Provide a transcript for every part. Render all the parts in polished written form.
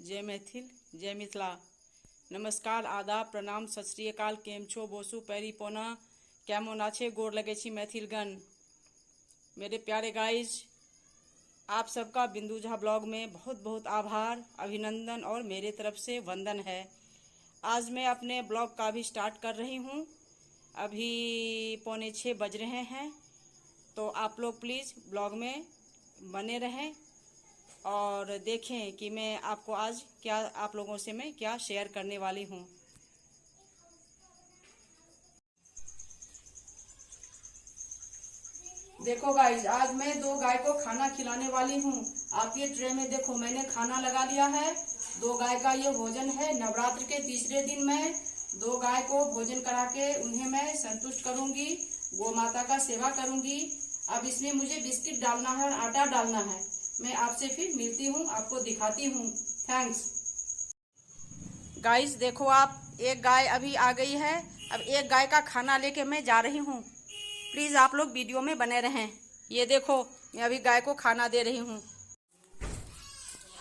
जय मैथिल जय मिथिला। नमस्कार, आदाब, प्रणाम, सत श्री अकाल। केम छो बोसु पैरी पोना कैमन आछे गोर लगे छी मैथिलगण। मेरे प्यारे गाइज, आप सबका बिंदु झा ब्लॉग में बहुत बहुत आभार, अभिनंदन और मेरे तरफ से वंदन है। आज मैं अपने ब्लॉग का भी स्टार्ट कर रही हूँ। अभी 5:45 बज रहे हैं, तो आप लोग प्लीज़ ब्लॉग में बने रहें और देखें कि मैं आपको आज क्या, आप लोगों से मैं क्या शेयर करने वाली हूँ। देखो गाइज, आज मैं 2 गाय को खाना खिलाने वाली हूँ। आप ये ट्रे में देखो, मैंने खाना लगा लिया है। 2 गाय का ये भोजन है। नवरात्र के तीसरे दिन मैं 2 गाय को भोजन करा के उन्हें मैं संतुष्ट करूंगी, गौ माता का सेवा करूंगी। अब इसमें मुझे बिस्किट डालना है और आटा डालना है। मैं आपसे फिर मिलती हूँ, आपको दिखाती हूँ। Thanks guys. देखो आप, एक गाय अभी आ गई है। अब एक गाय का खाना लेके मैं जा रही हूँ। प्लीज़ आप लोग वीडियो में बने रहें। ये देखो, मैं अभी गाय को खाना दे रही हूँ।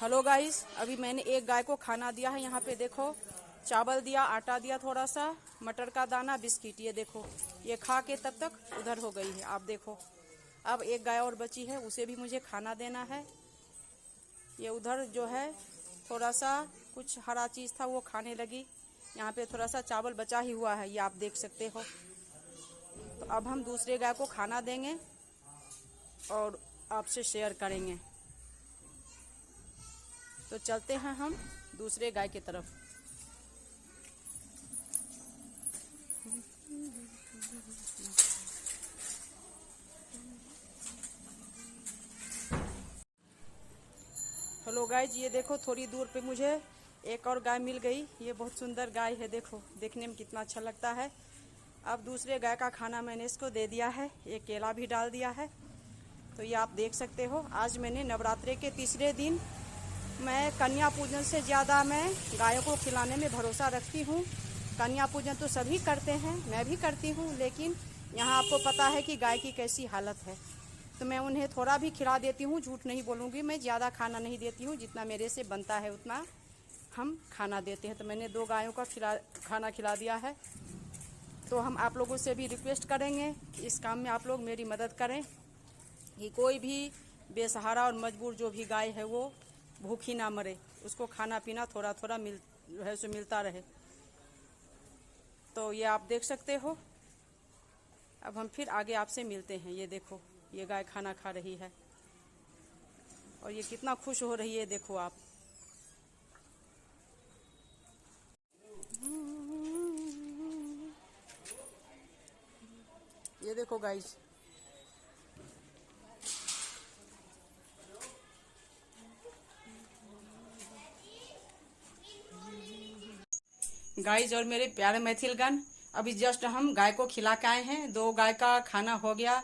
हेलो गाइस, अभी मैंने एक गाय को खाना दिया है। यहाँ पे देखो, चावल दिया, आटा दिया, थोड़ा सा मटर का दाना, बिस्किट। ये देखो, ये खा के तब तक उधर हो गई है। आप देखो, अब एक गाय और बची है, उसे भी मुझे खाना देना है। ये उधर जो है थोड़ा सा कुछ हरा चीज़ था, वो खाने लगी। यहाँ पे थोड़ा सा चावल बचा ही हुआ है, ये आप देख सकते हो। तो अब हम दूसरे गाय को खाना देंगे और आपसे शेयर करेंगे। तो चलते हैं हम दूसरे गाय की तरफ। हेलो गाइज, ये देखो, थोड़ी दूर पे मुझे एक और गाय मिल गई। ये बहुत सुंदर गाय है, देखो देखने में कितना अच्छा लगता है। अब दूसरे गाय का खाना मैंने इसको दे दिया है, एक केला भी डाल दिया है। तो ये आप देख सकते हो, आज मैंने नवरात्रे के तीसरे दिन मैं कन्या पूजन से ज़्यादा मैं गायों को खिलाने में भरोसा रखती हूँ। कन्या पूजन तो सभी करते हैं, मैं भी करती हूँ, लेकिन यहाँ आपको पता है कि गाय की कैसी हालत है। तो मैं उन्हें थोड़ा भी खिला देती हूँ, झूठ नहीं बोलूँगी, मैं ज़्यादा खाना नहीं देती हूँ। जितना मेरे से बनता है उतना हम खाना देते हैं। तो मैंने 2 गायों का खाना खिला दिया है। तो हम आप लोगों से भी रिक्वेस्ट करेंगे कि इस काम में आप लोग मेरी मदद करें कि कोई भी बेसहारा और मजबूर जो भी गाय है वो भूखी ना मरे, उसको खाना पीना थोड़ा थोड़ा मिलता रहे। तो ये आप देख सकते हो। अब हम फिर आगे आपसे मिलते हैं। ये देखो, ये गाय खाना खा रही है और ये कितना खुश हो रही है, देखो आप। ये देखो गाइस, गाइज और मेरे प्यारे मैथिलगण, अभी जस्ट हम गाय को खिला के आए हैं। 2 गाय का खाना हो गया।